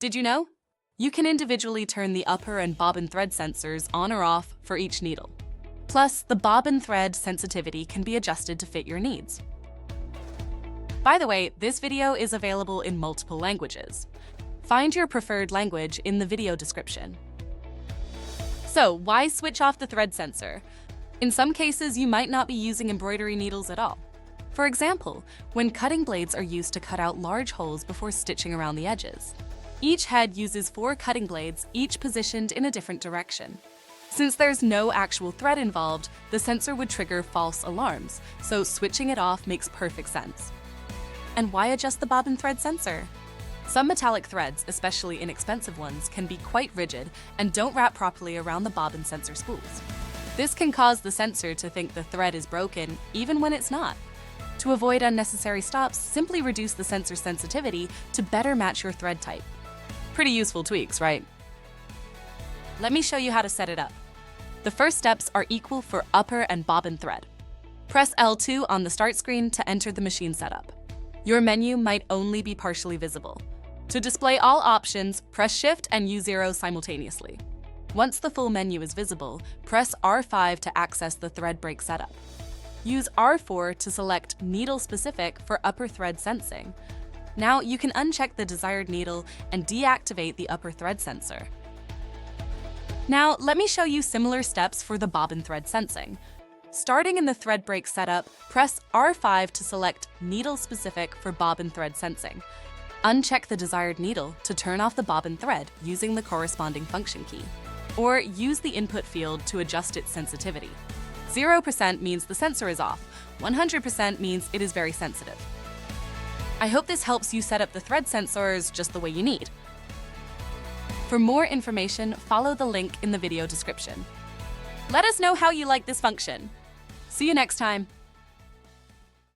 Did you know? You can individually turn the upper and bobbin thread sensors on or off for each needle. Plus, the bobbin thread sensitivity can be adjusted to fit your needs. By the way, this video is available in multiple languages. Find your preferred language in the video description. So, why switch off the thread sensor? In some cases, you might not be using embroidery needles at all. For example, when cutting blades are used to cut out large holes before stitching around the edges. Each head uses 4 cutting blades, each positioned in a different direction. Since there's no actual thread involved, the sensor would trigger false alarms, so switching it off makes perfect sense. And why adjust the bobbin thread sensor? Some metallic threads, especially inexpensive ones, can be quite rigid and don't wrap properly around the bobbin sensor spools. This can cause the sensor to think the thread is broken, even when it's not. To avoid unnecessary stops, simply reduce the sensor sensitivity to better match your thread type. Pretty useful tweaks, right? Let me show you how to set it up. The first steps are equal for upper and bobbin thread. Press L2 on the start screen to enter the machine setup. Your menu might only be partially visible. To display all options, press Shift and U0 simultaneously. Once the full menu is visible, press R5 to access the thread break setup. Use R4 to select needle specific for upper thread sensing. Now you can uncheck the desired needle and deactivate the upper thread sensor. Now let me show you similar steps for the bobbin thread sensing. Starting in the thread break setup, press R5 to select needle specific for bobbin thread sensing. Uncheck the desired needle to turn off the bobbin thread using the corresponding function key, or use the input field to adjust its sensitivity. 0% means the sensor is off, 100% means it is very sensitive. I hope this helps you set up the thread sensors just the way you need. For more information, follow the link in the video description. Let us know how you like this function. See you next time.